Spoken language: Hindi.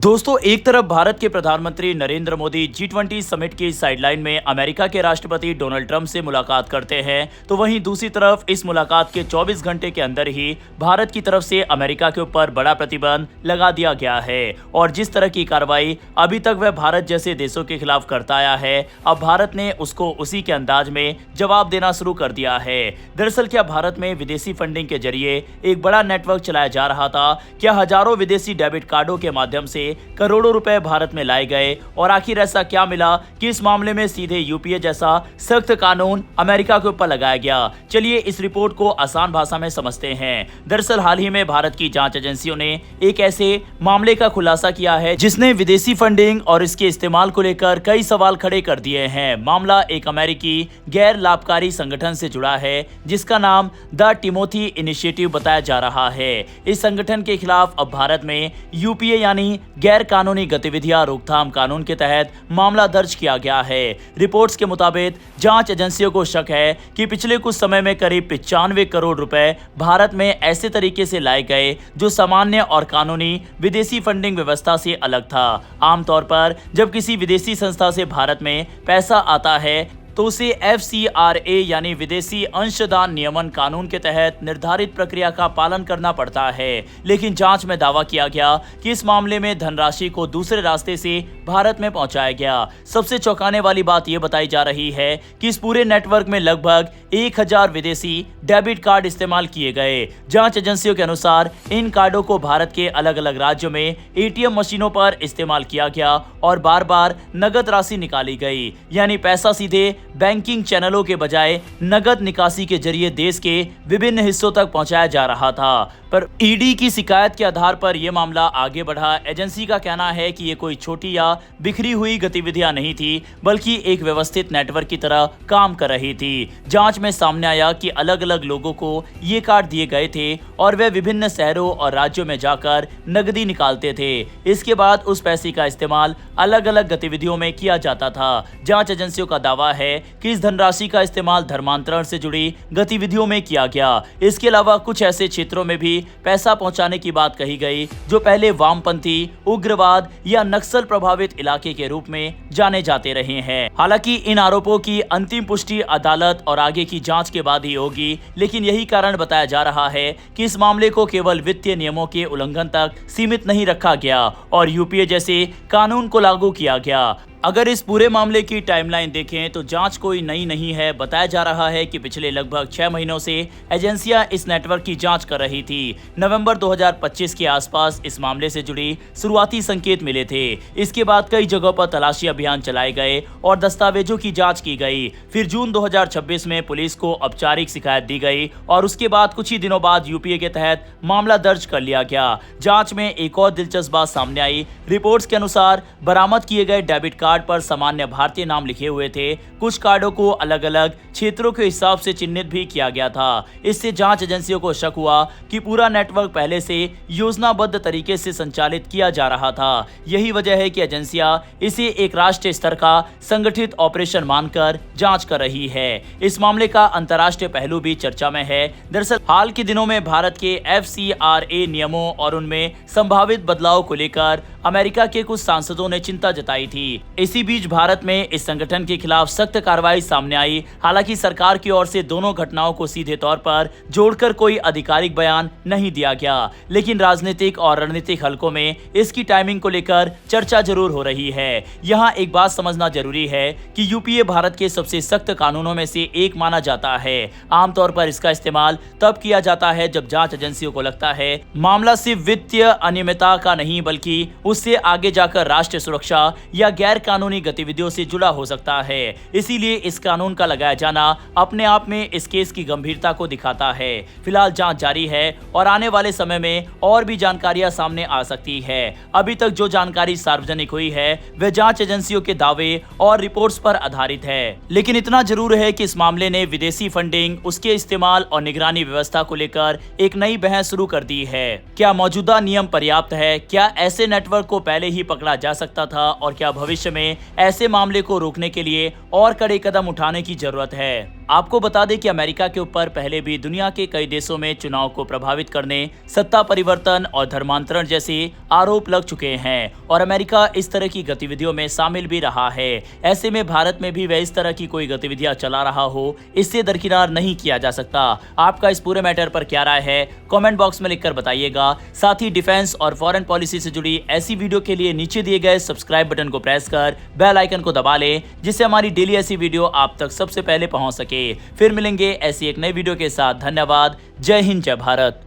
दोस्तों, एक तरफ भारत के प्रधानमंत्री नरेंद्र मोदी G20 समिट की साइडलाइन में अमेरिका के राष्ट्रपति डोनाल्ड ट्रंप से मुलाकात करते हैं, तो वहीं दूसरी तरफ इस मुलाकात के 24 घंटे के अंदर ही भारत की तरफ से अमेरिका के ऊपर बड़ा प्रतिबंध लगा दिया गया है। और जिस तरह की कार्रवाई अभी तक वह भारत जैसे देशों के खिलाफ करता आया है, अब भारत ने उसको उसी के अंदाज में जवाब देना शुरू कर दिया है। दरअसल क्या भारत में विदेशी फंडिंग के जरिए एक बड़ा नेटवर्क चलाया जा रहा था? क्या हजारों विदेशी डेबिट कार्डों के माध्यम से करोड़ों रुपए भारत में लाए गए? और आखिर ऐसा क्या मिला कि इस मामले में सीधे यूपीए जैसा सख्त कानून अमेरिका के ऊपर लगाया गया? चलिए इस रिपोर्ट को आसान भाषा में समझते हैं। दरअसल हाल ही में भारत की जांच एजेंसियों ने एक ऐसे मामले का खुलासा किया है जिसने विदेशी फंडिंग और इसके इस्तेमाल को लेकर कई सवाल खड़े कर दिए हैं। मामला एक अमेरिकी गैर लाभकारी संगठन से जुड़ा है जिसका नाम द टिमोथी इनिशिएटिव बताया जा रहा है। इस संगठन के खिलाफ अब भारत में यूपीए यानी गैर कानूनी गतिविधियां रोकथाम कानून के तहत मामला दर्ज किया गया है। रिपोर्ट्स के मुताबिक जांच एजेंसियों को शक है कि पिछले कुछ समय में करीब 95 करोड़ रुपए भारत में ऐसे तरीके से लाए गए जो सामान्य और कानूनी विदेशी फंडिंग व्यवस्था से अलग था। आमतौर पर जब किसी विदेशी संस्था से भारत में पैसा आता है तो उसे FCRA यानी विदेशी अंशदान नियमन कानून के तहत निर्धारित प्रक्रिया का पालन करना पड़ता है। लेकिन जांच में दावा किया गया कि इस मामले में धनराशि को दूसरे रास्ते से भारत में पहुंचाया गया। सबसे चौंकाने वाली बात यह बताई जा रही है कि इस पूरे नेटवर्क में लगभग 1000 विदेशी डेबिट कार्ड इस्तेमाल किए गए। जांच एजेंसियों के अनुसार इन कार्डों को भारत के अलग अलग राज्यों में ATM मशीनों पर इस्तेमाल किया गया और बार बार नगद राशि निकाली गई, यानी पैसा सीधे बैंकिंग चैनलों के बजाय नगद निकासी के जरिए देश के विभिन्न हिस्सों तक पहुंचाया जा रहा था। पर ईडी की शिकायत के आधार पर यह मामला आगे बढ़ा। एजेंसी का कहना है कि ये कोई छोटी या बिखरी हुई गतिविधियां नहीं थी, बल्कि एक व्यवस्थित नेटवर्क की तरह काम कर रही थी। जांच में सामने आया कि अलग अलग लोगों को ये कार्ड दिए गए थे और वे विभिन्न शहरों और राज्यों में जाकर नकदी निकालते थे। इसके बाद उस पैसे का इस्तेमाल अलग अलग गतिविधियों में किया जाता था। जांच एजेंसियों का दावा है कि इस धनराशि का इस्तेमाल धर्मांतरण से जुड़ी गतिविधियों में किया गया। इसके अलावा कुछ ऐसे क्षेत्रों में भी पैसा पहुंचाने की बात कही गई जो पहले वामपंथी, उग्रवाद या नक्सल प्रभावित इलाके के रूप में जाने जाते रहे हैं। हालांकि इन आरोपों की अंतिम पुष्टि अदालत और आगे की जांच के बाद ही होगी, लेकिन यही कारण बताया जा रहा है कि इस मामले को केवल वित्तीय नियमों के उल्लंघन तक सीमित नहीं रखा गया और यूपीए जैसे कानून को लागू किया गया। अगर इस पूरे मामले की टाइमलाइन देखें तो जांच कोई नई नहीं है। बताया जा रहा है कि पिछले लगभग 6 महीनों से एजेंसियां इस नेटवर्क की जांच कर रही थी। नवंबर 2025 के आसपास इस मामले से जुड़ी शुरुआती संकेत मिले थे। इसके बाद कई जगहों पर तलाशी अभियान चलाए गए और दस्तावेजों की जांच की गई। फिर जून 2026 में पुलिस को औपचारिक शिकायत दी गई और उसके बाद कुछ ही दिनों बाद यूपीए के तहत मामला दर्ज कर लिया गया। जांच में एक और दिलचस्प बात सामने आई। रिपोर्ट्स के अनुसार बरामद किए गए डेबिट कार्ड पर सामान्य भारतीय नाम लिखे हुए थे। कुछ कार्डों को अलग अलग क्षेत्रों के हिसाब से चिन्हित भी किया गया था। इससे जांच एजेंसियों को शक हुआ कि पूरा नेटवर्क पहले से योजनाबद्ध तरीके से संचालित किया जा रहा था। यही वजह है कि एजेंसियां इसे एक राष्ट्रीय स्तर का संगठित ऑपरेशन मानकर जांच कर रही है। इस मामले का अंतर्राष्ट्रीय पहलू भी चर्चा में है। दरअसल हाल के दिनों में भारत के FCRA नियमों और उनमें संभावित बदलाव को लेकर अमेरिका के कुछ सांसदों ने चिंता जताई थी। इसी बीच भारत में इस संगठन के खिलाफ सख्त कार्रवाई सामने आई। हालांकि सरकार की ओर से दोनों घटनाओं को सीधे तौर पर जोड़कर कोई आधिकारिक बयान नहीं दिया गया, लेकिन राजनीतिक और रणनीतिक हलकों में इसकी टाइमिंग को लेकर चर्चा जरूर हो रही है। यहाँ एक बात समझना जरूरी है कि यूपीए भारत के सबसे सख्त कानूनों में से एक माना जाता है। आमतौर पर इसका इस्तेमाल तब किया जाता है जब जांच एजेंसियों को लगता है मामला सिर्फ वित्तीय अनियमितता का नहीं, बल्कि उससे आगे जाकर राष्ट्रीय सुरक्षा या गैर कानूनी गतिविधियों से जुड़ा हो सकता है। इसीलिए इस कानून का लगाया जाना अपने आप में इस केस की गंभीरता को दिखाता है। फिलहाल जांच जारी है और आने वाले समय में और भी जानकारियां सामने आ सकती है। अभी तक जो जानकारी सार्वजनिक हुई है वह जांच एजेंसियों के दावे और रिपोर्ट्स पर आधारित है, लेकिन इतना जरूर है कि इस मामले ने विदेशी फंडिंग, उसके इस्तेमाल और निगरानी व्यवस्था को लेकर एक नई बहस शुरू कर दी है। क्या मौजूदा नियम पर्याप्त है? क्या ऐसे नेटवर्क को पहले ही पकड़ा जा सकता था? और क्या भविष्य में ऐसे मामले को रोकने के लिए और कड़े कदम उठाने की जरूरत है? आपको बता दें कि अमेरिका के ऊपर पहले भी दुनिया के कई देशों में चुनाव को प्रभावित करने, सत्ता परिवर्तन और धर्मांतरण जैसे आरोप लग चुके हैं और अमेरिका इस तरह की गतिविधियों में शामिल भी रहा है। ऐसे में भारत में भी वह इस तरह की कोई गतिविधियां चला रहा हो, इससे दरकिनार नहीं किया जा सकता। आपका इस पूरे मैटर पर क्या राय है, कमेंट बॉक्स में लिखकर बताइएगा। साथ ही डिफेंस और फॉरेन पॉलिसी से जुड़ी ऐसी वीडियो के लिए नीचे दिए गए सब्सक्राइब बटन को प्रेस कर बेल आइकन को दबा लें, जिससे हमारी डेली ऐसी वीडियो आप तक सबसे पहले पहुंच सके। फिर मिलेंगे ऐसी एक नई वीडियो के साथ। धन्यवाद। जय हिंद, जय भारत।